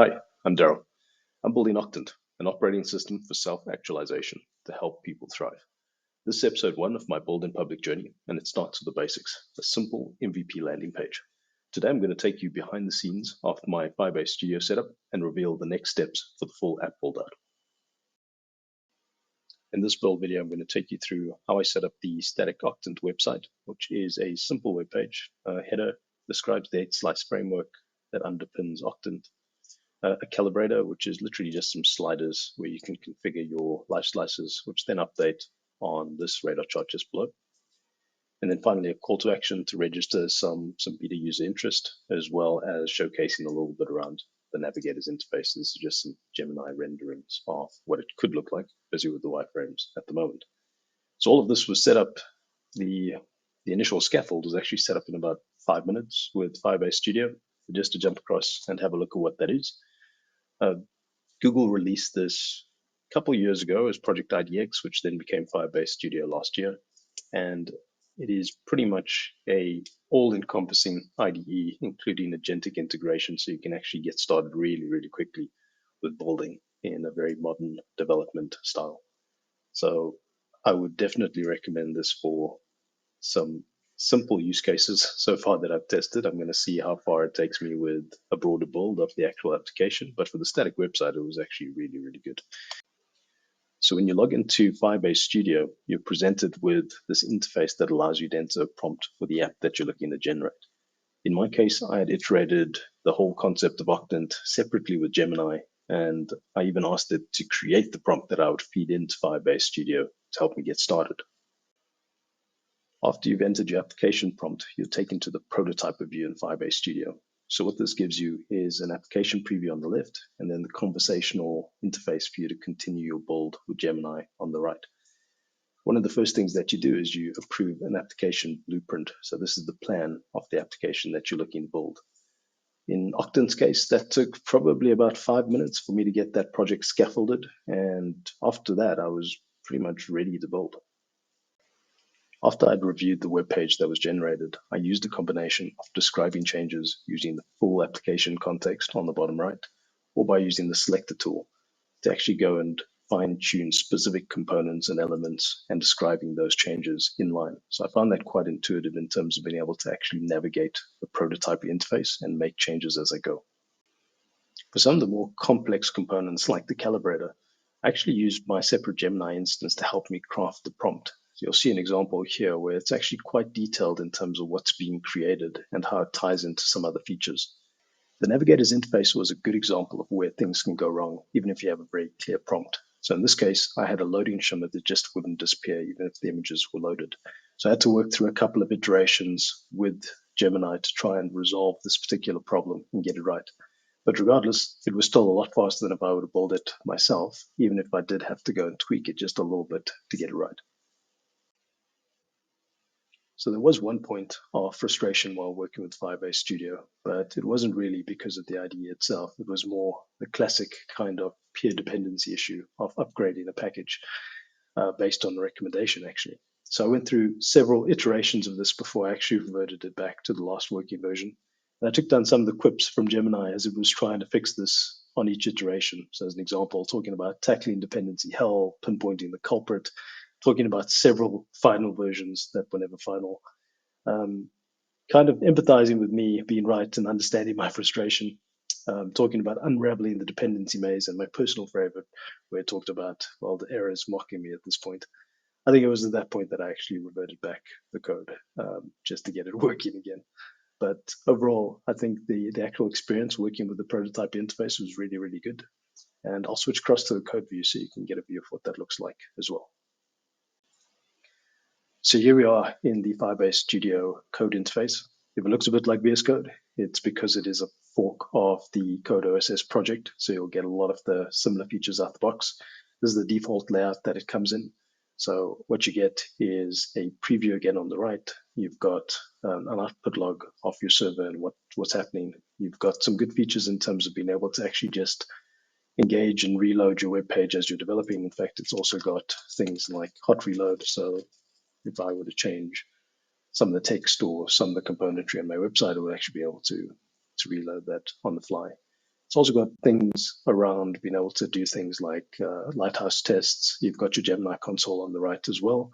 Hi, I'm Daryl. I'm building Oktant, an operating system for self-actualization to help people thrive. This is episode 1 of my build-in-public journey, and it starts with the basics, a simple MVP landing page. Today, I'm going to take you behind the scenes of my Firebase Studio setup and reveal the next steps for the full app build-out. In this build video, I'm going to take you through how I set up the static Oktant website, which is a simple web page. A header describes the 8-slice framework that underpins Oktant. A calibrator, which is literally just some sliders where you can configure your live slices, which then update on this radar chart just below. And then finally, a call to action to register some beta user interest, as well as showcasing a little bit around the navigator's interface. This is just some Gemini renderings of what it could look like, busy with the wireframes at the moment. So all of this was set up. The initial scaffold was actually set up in about 5 minutes with Firebase Studio. Just to jump across and have a look at what that is. Google released this a couple of years ago as Project IDX, which then became Firebase Studio last year. And it is pretty much a all-encompassing IDE, including agentic integration, so you can actually get started really, really quickly with building in a very modern development style. So I would definitely recommend this for some simple use cases so far that I've tested. I'm going to see how far it takes me with a broader build of the actual application. But for the static website, it was actually really, really good. So when you log into Firebase Studio, you're presented with this interface that allows you to enter a prompt for the app that you're looking to generate. In my case, I had iterated the whole concept of Oktant separately with Gemini, and I even asked it to create the prompt that I would feed into Firebase Studio to help me get started. After you've entered your application prompt, you're taken to the prototype view in Firebase Studio. So what this gives you is an application preview on the left, and then the conversational interface for you to continue your build with Gemini on the right. One of the first things that you do is you approve an application blueprint. So this is the plan of the application that you're looking to build. In Oktant's case, that took probably about 5 minutes for me to get that project scaffolded. And after that, I was pretty much ready to build. After I'd reviewed the web page that was generated, I used a combination of describing changes using the full application context on the bottom right, or by using the selector tool to actually go and fine-tune specific components and elements and describing those changes in line. So I found that quite intuitive in terms of being able to actually navigate the prototype interface and make changes as I go. For some of the more complex components like the calibrator, I actually used my separate Gemini instance to help me craft the prompt. So you'll see an example here where it's actually quite detailed in terms of what's being created and how it ties into some other features. The navigator's interface was a good example of where things can go wrong, even if you have a very clear prompt. So in this case, I had a loading shimmer that just wouldn't disappear even if the images were loaded. So I had to work through a couple of iterations with Gemini to try and resolve this particular problem and get it right. But regardless, it was still a lot faster than if I would have built it myself, even if I did have to go and tweak it just a little bit to get it right. So there was one point of frustration while working with Firebase Studio, but it wasn't really because of the IDE itself. It was more the classic kind of peer dependency issue of upgrading a package based on the recommendation, actually. So I went through several iterations of this before I actually reverted it back to the last working version. And I took down some of the quips from Gemini as it was trying to fix this on each iteration. So as an example, talking about tackling dependency hell, pinpointing the culprit, talking about several final versions that were never final, kind of empathizing with me being right and understanding my frustration, talking about unraveling the dependency maze, and my personal favorite where it talked about, well, the error is mocking me at this point. I think it was at that point that I actually reverted back the code just to get it working again. But overall, I think the actual experience working with the prototype interface was really, really good. And I'll switch across to the code view so you can get a view of what that looks like as well. So here we are in the Firebase Studio code interface. If it looks a bit like VS Code, it's because it is a fork of the Code OSS project. So you'll get a lot of the similar features out the box. This is the default layout that it comes in. So what you get is a preview again on the right. You've got an output log of your server and what's happening. You've got some good features in terms of being able to actually just engage and reload your web page as you're developing. In fact, it's also got things like hot reload. So if I were to change some of the text or some of the componentry on my website, I would actually be able to reload that on the fly. It's also got things around being able to do things like lighthouse tests. You've got your Gemini console on the right as well.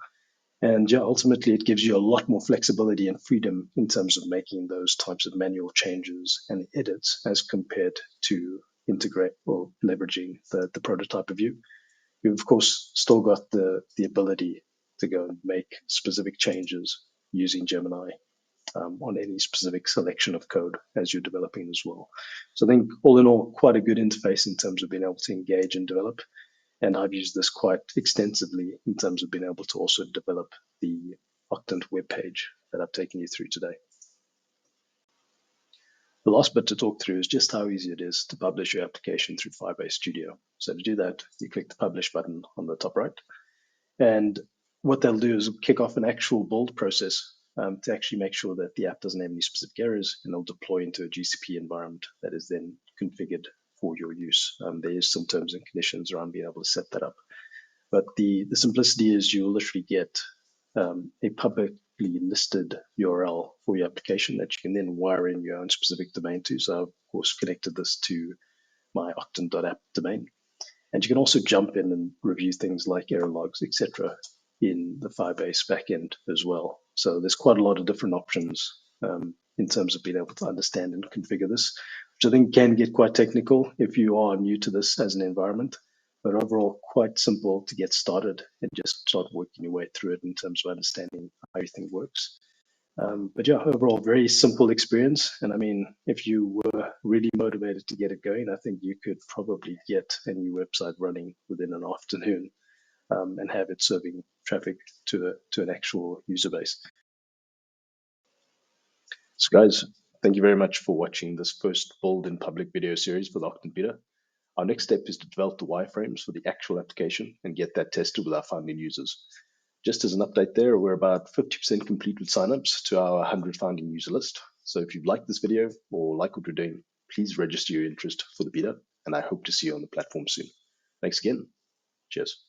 And yeah, ultimately, it gives you a lot more flexibility and freedom in terms of making those types of manual changes and edits as compared to integrate or leveraging the prototype view. You've, of course, still got the ability to go and make specific changes using Gemini on any specific selection of code as you're developing as well. So I think all in all, quite a good interface in terms of being able to engage and develop. And I've used this quite extensively in terms of being able to also develop the Oktant web page that I've taken you through today. The last bit to talk through is just how easy it is to publish your application through Firebase Studio. So to do that, you click the publish button on the top right. And what they'll do is kick off an actual build process to actually make sure that the app doesn't have any specific errors, and they'll deploy into a GCP environment that is then configured for your use. There is some terms and conditions around being able to set that up. But the simplicity is you'll literally get a publicly listed URL for your application that you can then wire in your own specific domain to. So I've, of course, connected this to my Oktant.app domain. And you can also jump in and review things like error logs, etc., in the Firebase backend as well. So there's quite a lot of different options in terms of being able to understand and configure this, which I think can get quite technical if you are new to this as an environment. But overall, quite simple to get started and just start working your way through it in terms of understanding how everything works. But yeah, overall, very simple experience. And I mean, if you were really motivated to get it going, I think you could probably get a new website running within an afternoon and have it serving traffic to an actual user base. So guys, thank you very much for watching this first Build-in-Public video series for the Oktant beta. Our next step is to develop the wireframes for the actual application and get that tested with our founding users. Just as an update there, we're about 50% complete with signups to our 100 founding user list. So if you've liked this video or like what we're doing, please register your interest for the beta, and I hope to see you on the platform soon. Thanks again. Cheers.